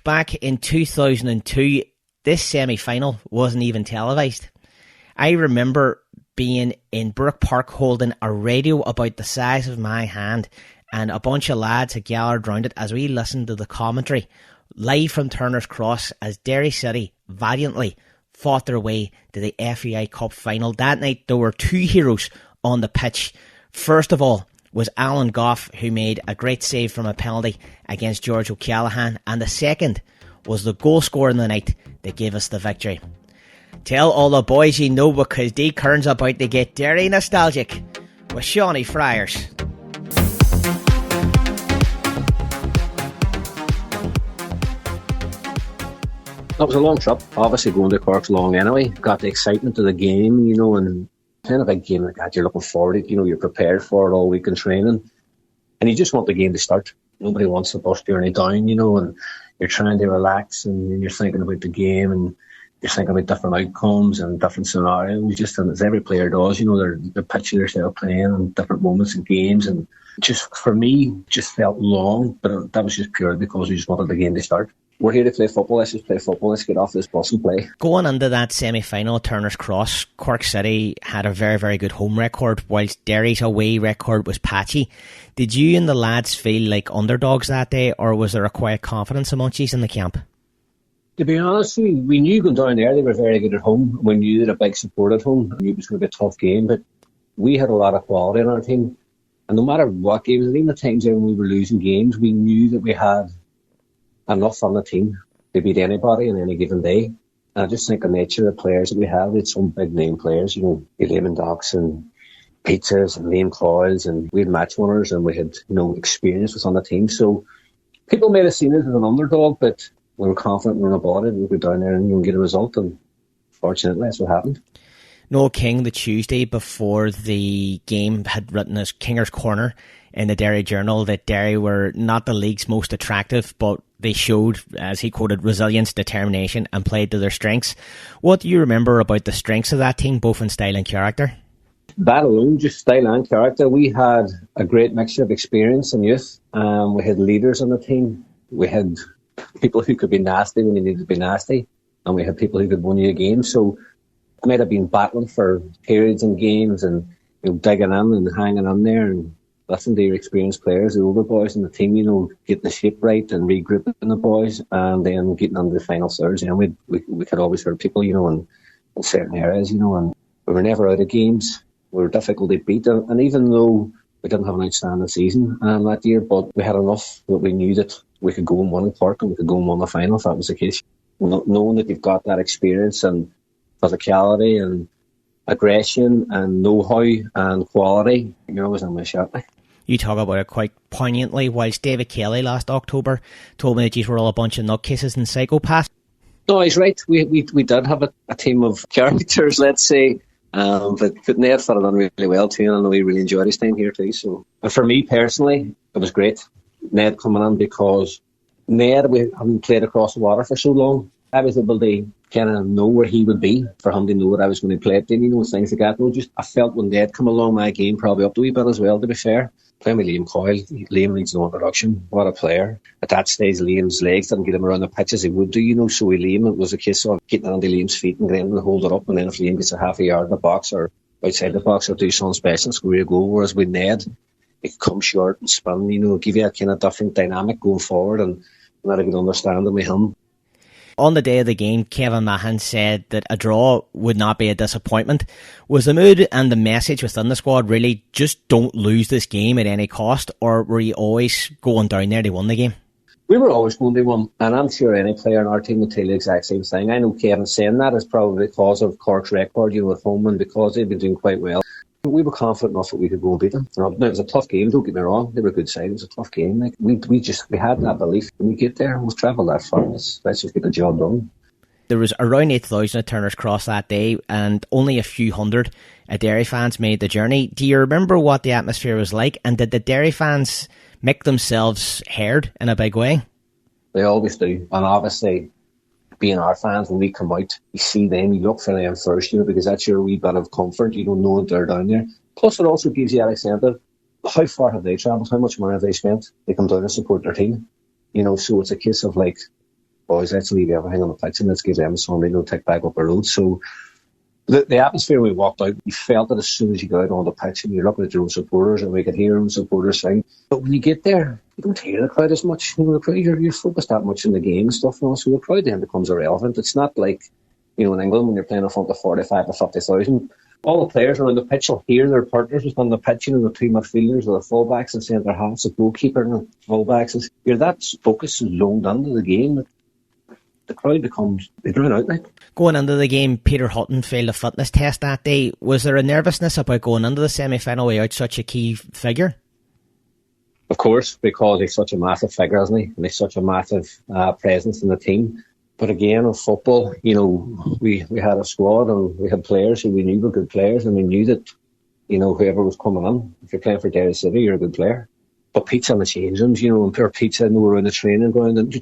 Back in 2002, this semi-final wasn't even televised. I remember being in Brook Park holding a radio about the size of my hand, and a bunch of lads had gathered round it as we listened to the commentary live from Turner's Cross as Derry City valiantly fought their way to the FAI Cup final. That night there were two heroes on the pitch. First of all was Alan Goff, who made a great save from a penalty against George O'Callaghan, and the second was the goal scorer in the night that gave us the victory. Tell all the boys you know, because Dee Curran's about to get Derry Nostalgic with Sean Friars. That was a long trip, obviously going to Cork's long anyway. Got the excitement of the game, and playing a big game like that, you're looking forward to it, you're prepared for it all week in training. And you just want the game to start. Nobody wants the bus journey down, and you're trying to relax and you're thinking about the game and you're thinking about different outcomes and different scenarios, just as every player does, they're pitching themselves playing and different moments in games. And just for me, just felt long, but that was just purely because we just wanted the game to start. We're here to play football, let's just play football, let's get off this bus and play. Going into that semi-final at Turner's Cross, Cork City had a very, very good home record, whilst Derry's away record was patchy. Did you and the lads feel like underdogs that day, or was there a quiet confidence amongst you in the camp? To be honest, we knew going down there they were very good at home. We knew that a big support at home. We knew it was going to be a tough game, but we had a lot of quality in our team. And no matter what games, and even the times when we were losing games, we knew that we had enough on the team to beat anybody on any given day. And I just think the nature of the players that we have, it's some big name players, Liam Docks and Pizzas and Liam Coyles, and we had match winners and we had, experience was on the team. So people may have seen it as an underdog, but we were confident we were about it. We'd go down there and get a result, and fortunately that's what happened. Noel King, the Tuesday before the game, had written as Kinger's Corner in the Derry Journal that Derry were not the league's most attractive, but they showed, as he quoted, resilience, determination, and played to their strengths. What do you remember about the strengths of that team, both in style and character? That alone, just style and character. We had a great mixture of experience and youth. We had leaders on the team. We had people who could be nasty when you needed to be nasty, and we had people who could win you a game. So I might have been battling for periods in games and digging in and hanging in there and listening to your experienced players, the older boys in the team, getting the shape right and regrouping the boys, and then getting into the final thirds. We could always hurt people, in certain areas, and we were never out of games. We were difficult to beat, and even though we didn't have an outstanding season that year, but we had enough that we knew that we could go and win in Cork and we could go and win the final if that was the case. Knowing that you've got that experience and physicality and aggression and know-how and quality, you're always in my shot. You talk about it quite poignantly, whilst David Kelly last October told me that you were all a bunch of nutcases and psychopaths. No, he's right. We did have a team of characters, let's say, but Ned fitted on really well too, and we really enjoyed his time here too. So, and for me personally, it was great, Ned coming in, because Ned, we haven't played across the water for so long. I was able to kind of know where he would be, for him to know what I was going to play at, things like that. I felt when Ned come along, my game probably upped a wee bit as well, to be fair. Playing with Liam Coyle, Liam needs no introduction. What a player. At that stage, Liam's legs didn't get him around the pitch as he would do, so with Liam, it was a case of getting onto Liam's feet and getting him to hold it up, and then if Liam gets a half a yard in the box or outside the box, or do something special and score a goal. Whereas with Ned, he could come short and spin, give you a kind of different dynamic going forward, and not a good understanding with him. On the day of the game, Kevin Mahan said that a draw would not be a disappointment. Was the mood and the message within the squad really just don't lose this game at any cost, or were you always going down there to win the game? We were always going to win, and I'm sure any player in our team would tell you the exact same thing. I know Kevin saying that is probably because of Cork's record, at home, and because they've been doing quite well. We were confident enough that we could go and beat them. Now, it was a tough game, don't get me wrong. They were a good side. It was a tough game. We had that belief. When we get there, we'll travel that far. Let's just get the job done. There was around 8,000 at Turner's Cross that day, and only a few hundred Derry fans made the journey. Do you remember what the atmosphere was like, and did the Derry fans make themselves heard in a big way? They always do, and obviously, being our fans, when we come out, you see them, you look for them first, because that's your wee bit of comfort. You don't know that they're down there. Plus, it also gives you that incentive. How far have they travelled? How much money have they spent? They come down and support their team. So it's a case of boys, let's leave everything on the pitch and let's give them something to take back up the road. So the atmosphere when we walked out, you felt it as soon as you got out on the pitch, and you're looking at your own supporters, and we could hear them supporters sing. But when you get there, you don't hear the crowd as much. You know, the crowd, you're focused that much in the game and stuff, and so the crowd then becomes irrelevant. It's not like, you know, in England when you're playing in front of 45 to 50,000. All the players around the pitch will hear their partners on the pitch, you know, the two midfielders or the fullbacks and centre halves, the goalkeeper and the fullbacks. And you're that focus is zoned into the game that the crowd becomes, they drown out like. Going into the game, Peter Hutton failed a fitness test that day. Was there a nervousness about going into the semi-final without such a key figure? Of course, because he's such a massive figure, isn't he? And he's such a massive presence in the team. But again, in football, you know, we had a squad and we had players who we knew were good players, and we knew that, you know, whoever was coming in, if you're playing for Derry City, you're a good player. But Pete's on the change rooms, you know, and poor Pete said we were in the training ground, and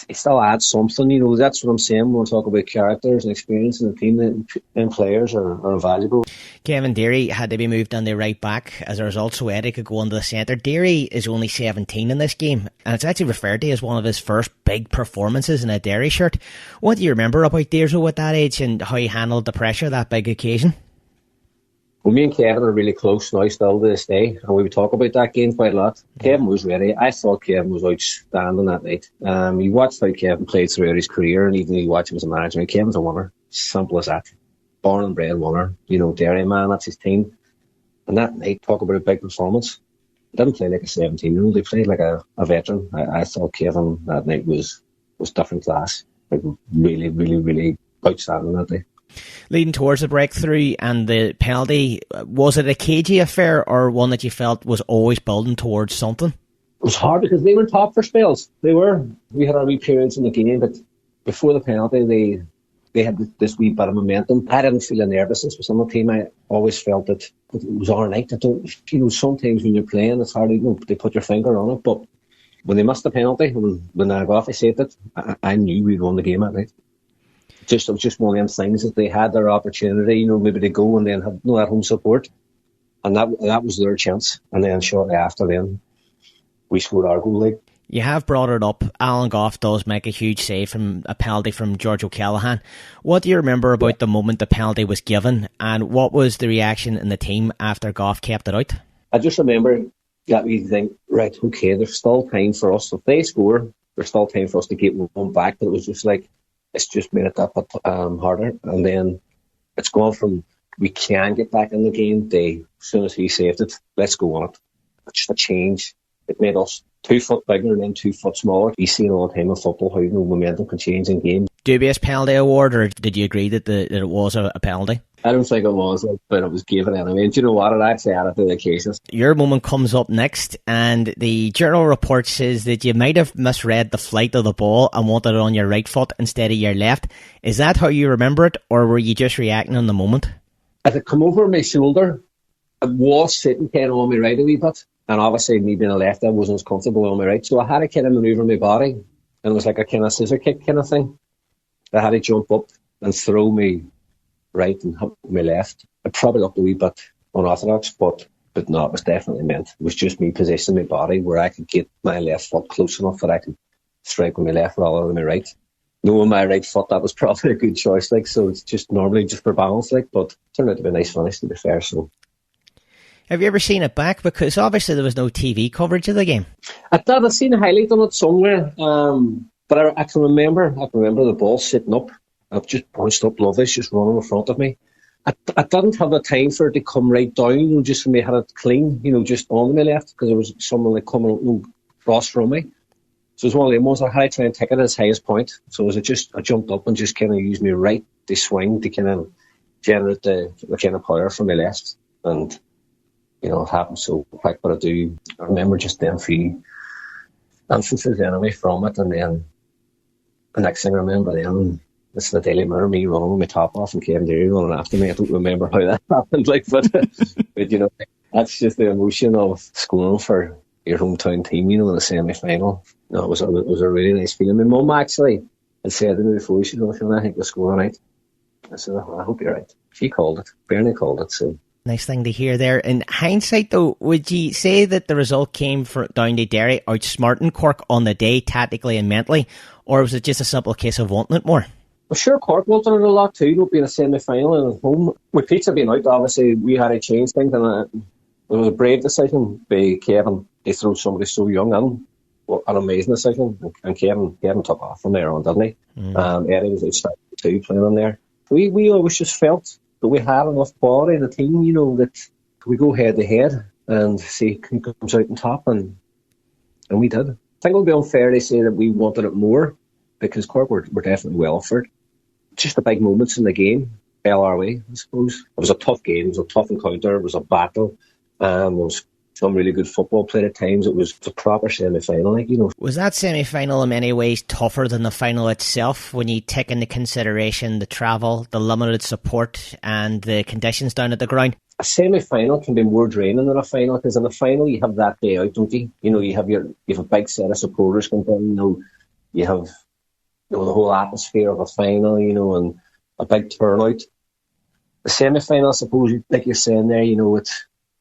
it still adds something, you know. That's what I'm saying when we talk about characters and experience in the team, and players are invaluable. Kevin Deery had to be moved on the right back as a result, so Eddie could go into the centre. Deery is only 17 in this game, and it's actually referred to as one of his first big performances in a Derry shirt. What do you remember about Deery at that age and how he handled the pressure of that big occasion? Well, me and Kevin are really close now still to this day, and we would talk about that game quite a lot. Kevin was ready. I thought Kevin was outstanding that night. You watched how Kevin played throughout his career, and even you watch him as a manager, Kevin's a winner. Simple as that. Born and bred winner. You know, Derry man, that's his team. And that night, talk about a big performance. He didn't play like a 17-year-old. He played like a veteran. I thought Kevin that night was different class. Like really, really, really outstanding that day. Leading towards the breakthrough and the penalty, was it a cagey affair or one that you felt was always building towards something? It was hard because they were top for spells. They were. We had our wee periods in the game, but before the penalty, they had this wee bit of momentum. I didn't feel a nervousness with some of the team. I always felt that it was all right. You know, sometimes when you're playing, it's hard, you know, they put your finger on it, but when they missed the penalty, when Agafi saved it, I knew we'd won the game that night. It was just one of them things that they had their opportunity, you know, maybe they go and then have no that home support, and that was their chance. And then shortly after, then we scored our goal. Like, you have brought it up. Alan Goff does make a huge save from a penalty from George O'Callaghan. What do you remember about the moment the penalty was given, and what was the reaction in the team after Goff kept it out? I just remember that we think, right, okay, there's still time for us. If they score, there's still time for us to get one back. But it was just like, it's just made it that bit harder. And then it's gone from we can get back in the game to as soon as he saved it, let's go on it. It's just a change. It made us 2 foot bigger and then 2 foot smaller. You see it all the time in football how, you know, momentum can change in games. Dubious penalty award, or did you agree that it was a penalty? I don't think it was, but it was given anyway. And do you know what? It actually added to the occasions. Your moment comes up next, and the journal report says that you might have misread the flight of the ball and wanted it on your right foot instead of your left. Is that how you remember it, or were you just reacting on the moment? As it come over my shoulder, it was sitting kind of on my right a wee bit. And obviously, me being a left, I wasn't as comfortable on my right. So I had to kind of manoeuvre my body. And it was like a kind of scissor kick kind of thing. I had to jump up and throw me right and hit my left. It probably looked a wee bit unorthodox, but no, it was definitely meant. It was just me positioning my body where I could get my left foot close enough that I could strike with my left rather than my right. Knowing my right foot, that was probably a good choice. Like, so it's just normally just for balance, like, but it turned out to be a nice finish, to be fair. So, have you ever seen it back? Because obviously there was no TV coverage of the game. I did. I've seen a highlight on it somewhere. But I can remember the ball sitting up. I've just bounced up Lovis, just running in front of me. I didn't have the time for it to come right down, you know, just for me had it clean, you know, just on my left, because there was someone like coming across from me. So it was one of the ones I had to try and take it at its highest point. So I jumped up and just kind of used my right to swing to kind of generate the kind of power from my left. And, you know, it happened so quick, but I remember just then few instances anyway from it. And then the next thing I remember then, this is the Daily Mirror, me running with my top off and Kevin Deery running after me. I don't remember how that happened, like, but you know, that's just the emotion of scoring for your hometown team, you know, in the semi-final. No, it was a really nice feeling. My mum actually had said to me before, she said, I think we'll score tonight. I said, I hope you're right. She called it. Bernie called it, so. Nice thing to hear there. In hindsight, though, would you say that the result came down to Derry outsmarting Cork on the day, tactically and mentally, or was it just a simple case of wanting it more? Well, sure, Cork wanted it a lot too, being a semi-final and at home. With Pizza being out, obviously, we had to change things, and it was a brave decision by Kevin to throw somebody so young in. Well, an amazing decision, and Kevin took off from there on, didn't he? Eddie was outstanding too, playing on there. We always just felt that we had enough quality in the team, that we go head to head and see who comes out on top, and we did. I think it would be unfair to say that we wanted it more, because Cork were definitely well offered. Just the big moments in the game fell our way, I suppose. It was a tough game, it was a tough encounter, it was a battle, there was some really good football played at times. It was a proper semi-final, Was that semi-final in many ways tougher than the final itself when you take into consideration the travel, the limited support and the conditions down at the ground? A semi-final can be more draining than a final, because in the final you have that day out, don't you? You have a big set of supporters come down, you have the whole atmosphere of a final, and a big turnout. The semi-final, I suppose, like you're saying there,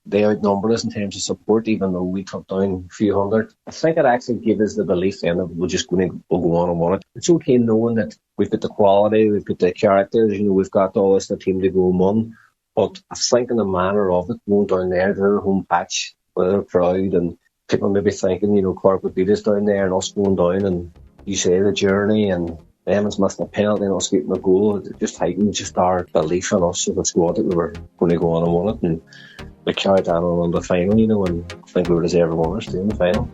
they outnumber us in terms of support, even though we took down a few hundred. I think it actually gave us the belief then that we'll go on and win it. It's okay knowing that we've got the quality, we've got the characters, we've got all this, the team to go and win. But I think in the manner of it, going down there to their home patch with their crowd, and people maybe thinking, Cork would beat us down there and us going down, and you say the journey, and Evans missing a penalty and us getting a goal, it just heightened just our belief in us as a squad that we were going to go on and win it. And we carried that on the final, and I think we were deserving winners too in the final.